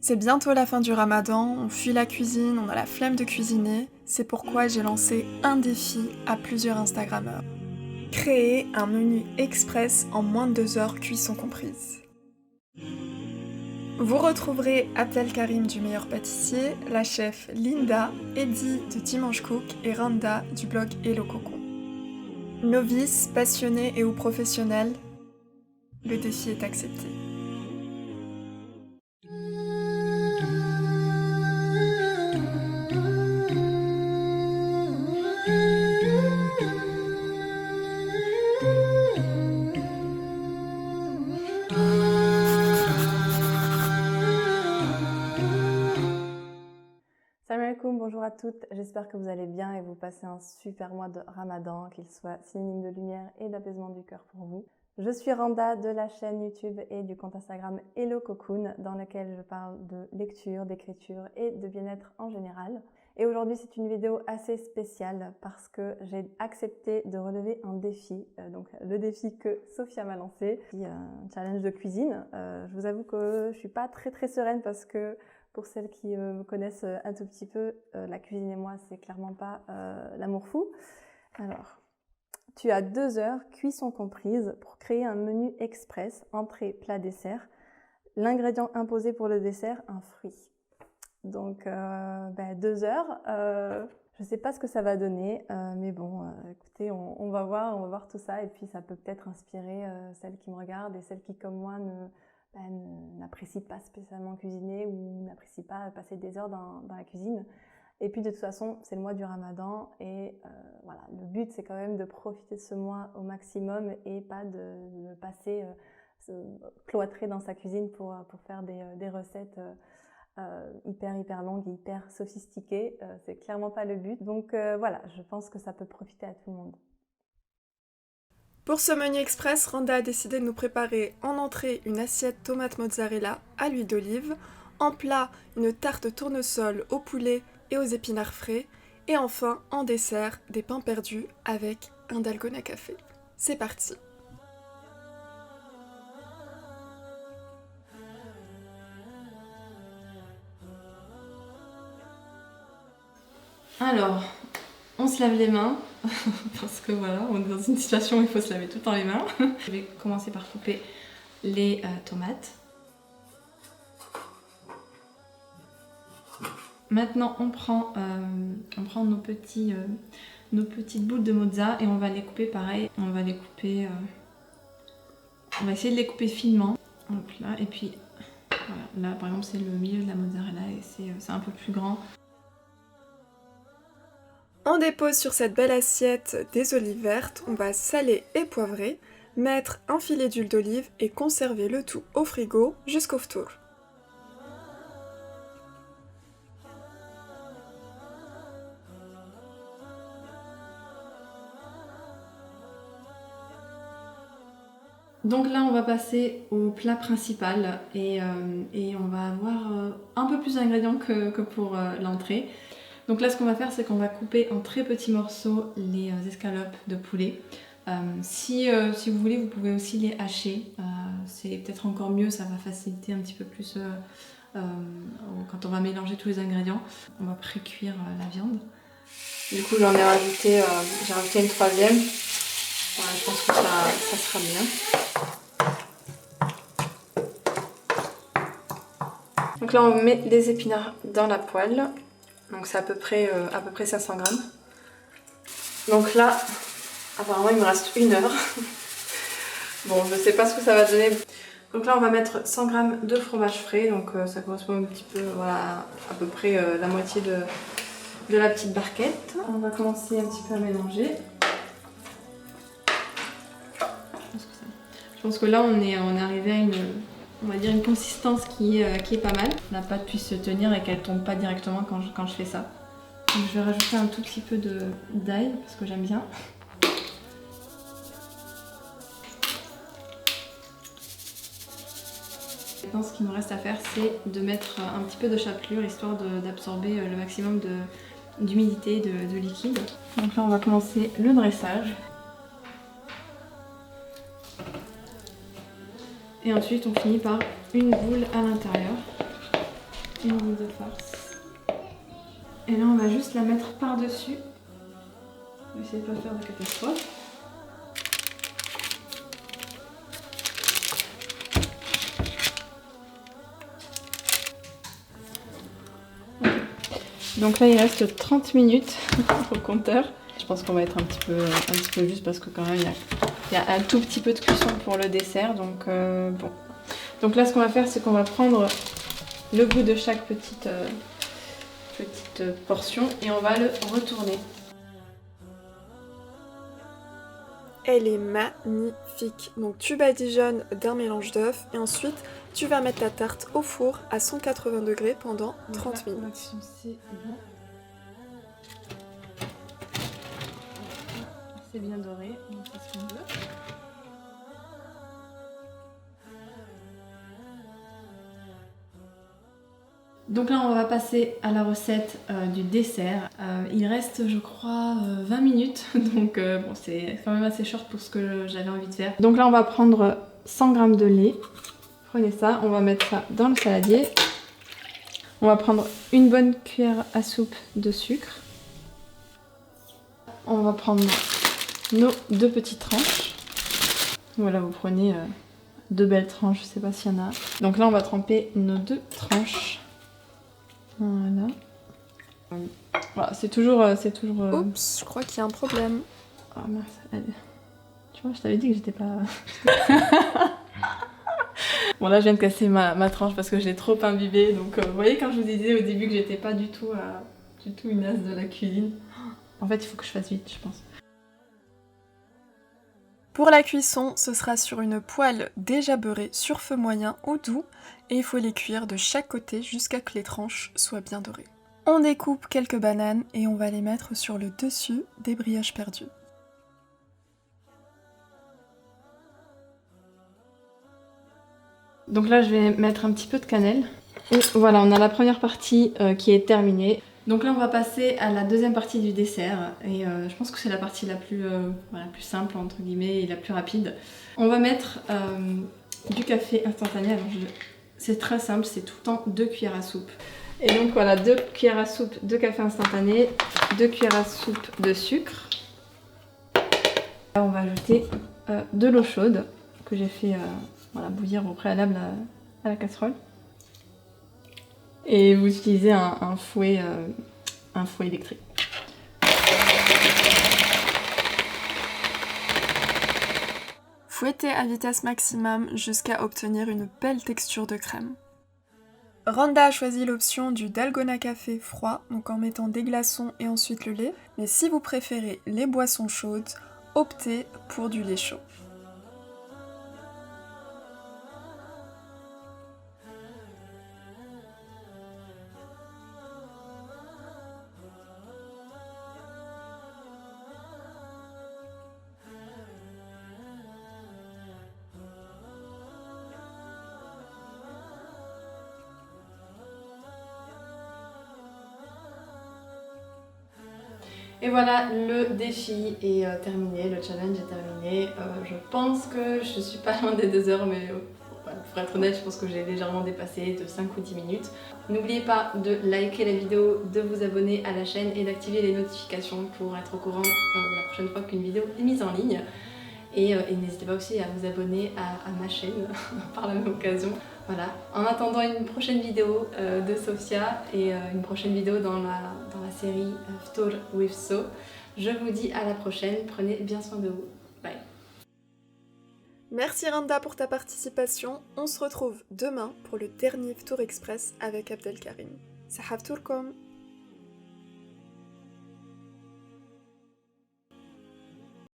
C'est bientôt la fin du ramadan, on fuit la cuisine, on a la flemme de cuisiner, c'est pourquoi j'ai lancé un défi à plusieurs Instagrammeurs. Créer un menu express en moins de 2 heures, cuisson comprise. Vous retrouverez Abdel Karim du Meilleur Pâtissier, la chef Linda, Eddie de Dimanche Cook et Randa du blog Hello Cocon. Novices, passionnés et ou professionnels, le défi est accepté. Salam alaikum, bonjour à toutes, j'espère que vous allez bien et vous passez un super mois de Ramadan, qu'il soit synonyme de lumière et d'apaisement du cœur pour vous. Je suis Randa de la chaîne YouTube et du compte Instagram Hello Cocoon dans lequel je parle de lecture, d'écriture et de bien-être en général. Et aujourd'hui c'est une vidéo assez spéciale parce que j'ai accepté de relever un défi, donc le défi que Sophia m'a lancé, un challenge de cuisine. Je vous avoue que je suis pas très sereine parce que pour celles qui me connaissent un tout petit peu, la cuisine et moi, c'est clairement pas l'amour fou. Alors, tu as 2 heures, cuisson comprise, pour créer un menu express, entrée, plat, dessert. L'ingrédient imposé pour le dessert, un fruit. Donc, 2 heures. Je ne sais pas ce que ça va donner, mais bon, écoutez, on va voir tout ça. Et puis, ça peut peut-être inspirer celles qui me regardent et celles qui, comme moi, n'apprécient pas spécialement cuisiner ou n'apprécient pas passer des heures dans la cuisine. Et puis de toute façon, c'est le mois du Ramadan et voilà, le but c'est quand même de profiter de ce mois au maximum et pas de passer cloîtré dans sa cuisine pour faire des recettes hyper longues et hyper sophistiquées. C'est clairement pas le but. Donc voilà, je pense que ça peut profiter à tout le monde. Pour ce menu express, Randa a décidé de nous préparer en entrée une assiette tomate mozzarella à l'huile d'olive, en plat une tarte tournesol au poulet et aux épinards frais, et enfin en dessert des pains perdus avec un dalgona café. C'est parti! Alors, on se lave les mains, parce que voilà, on est dans une situation où il faut se laver tout le temps les mains. Je vais commencer par couper les tomates. Maintenant, on prend nos petites boules de mozza et on va les couper pareil. On va essayer de les couper finement. Hop là, et puis voilà, là par exemple c'est le milieu de la mozzarella et c'est un peu plus grand. On dépose sur cette belle assiette des olives vertes, on va saler et poivrer, mettre un filet d'huile d'olive et conserver le tout au frigo jusqu'au ftour. Donc là on va passer au plat principal et on va avoir un peu plus d'ingrédients que pour l'entrée. Donc là ce qu'on va faire c'est qu'on va couper en très petits morceaux les escalopes de poulet. Si vous voulez vous pouvez aussi les hacher, c'est peut-être encore mieux, ça va faciliter un petit peu plus quand on va mélanger tous les ingrédients. On va pré-cuire la viande. Du coup j'en ai rajouté, j'ai rajouté une troisième. Voilà, je pense que ça sera bien. Donc là on met les épinards dans la poêle. Donc c'est à peu près 500 grammes. Donc là, apparemment il me reste 1 heure. Bon, je sais pas ce que ça va donner. Donc là on va mettre 100 grammes de fromage frais. Donc ça correspond un petit peu, voilà, à peu près la moitié de la petite barquette. On va commencer un petit peu à mélanger. Je pense que là on est arrivé à une consistance qui est pas mal. La pâte puisse se tenir et qu'elle tombe pas directement quand je fais ça. Donc je vais rajouter un tout petit peu d'ail parce que j'aime bien. Maintenant ce qu'il me reste à faire c'est de mettre un petit peu de chapelure histoire d'absorber le maximum d'humidité, de liquide. Donc là on va commencer le dressage. Et ensuite on finit par une boule à l'intérieur. une ligne de farce. Et là on va juste la mettre par-dessus. On va essayer de ne pas faire de catastrophe. Donc là il reste 30 minutes au compteur. Je pense qu'on va être un petit peu juste parce que quand même il y a un tout petit peu de cuisson pour le dessert. Donc bon. Donc là ce qu'on va faire c'est qu'on va prendre le bout de chaque petite portion et on va le retourner. Elle est magnifique. Donc tu badigeonnes d'un mélange d'œufs et ensuite tu vas mettre ta tarte au four à 180 degrés pendant 30 minutes. C'est bon. C'est bien doré, donc c'est ce qu'on veut. Donc là on va passer à la recette du dessert. Il reste je crois 20 minutes, donc bon, c'est quand même assez short pour ce que j'avais envie de faire. Donc là on va prendre 100 g de lait. Prenez ça, on va mettre ça dans le saladier. On va prendre une bonne cuillère à soupe de sucre. On va prendre nos 2 petites tranches. Voilà, vous prenez 2 belles tranches, je sais pas s'il y en a. Donc là on va tremper nos 2 tranches. Voilà. Voilà, c'est toujours. Oups, je crois qu'il y a un problème. Oh mince, allez. Tu vois, je t'avais dit que j'étais pas. Bon là je viens de casser ma tranche parce que je l'ai trop imbibée. Donc vous voyez quand je vous disais au début que j'étais pas du tout une as de la cuisine. En fait il faut que je fasse vite je pense. Pour la cuisson, ce sera sur une poêle déjà beurrée sur feu moyen ou doux et il faut les cuire de chaque côté jusqu'à que les tranches soient bien dorées. On découpe quelques bananes et on va les mettre sur le dessus des brioches perdues. Donc là je vais mettre un petit peu de cannelle. Et voilà, on a la première partie qui est terminée. Donc là on va passer à la deuxième partie du dessert. Et je pense que c'est la partie la plus simple entre guillemets et la plus rapide. On va mettre du café instantané. Alors c'est très simple, c'est tout le temps 2 cuillères à soupe. Et donc voilà, 2 cuillères à soupe de café instantané, 2 cuillères à soupe de sucre. Là on va ajouter de l'eau chaude que j'ai fait bouillir au préalable à la casserole. Et vous utilisez un fouet électrique. Fouettez à vitesse maximum jusqu'à obtenir une belle texture de crème. Randa a choisi l'option du dalgona café froid, donc en mettant des glaçons et ensuite le lait. Mais si vous préférez les boissons chaudes, optez pour du lait chaud. Et voilà, le défi est terminé, le challenge est terminé. Je pense que je suis pas loin des 2 heures, mais pour être honnête, je pense que j'ai légèrement dépassé de 5 ou 10 minutes. N'oubliez pas de liker la vidéo, de vous abonner à la chaîne et d'activer les notifications pour être au courant la prochaine fois qu'une vidéo est mise en ligne. Et n'hésitez pas aussi à vous abonner à ma chaîne par la même occasion. Voilà, en attendant une prochaine vidéo de Sofia et une prochaine vidéo dans la série Ftour with So, je vous dis à la prochaine, prenez bien soin de vous. Bye. Merci Randa pour ta participation. On se retrouve demain pour le dernier Ftour Express avec Abdelkarim. Sahaf Tourkom.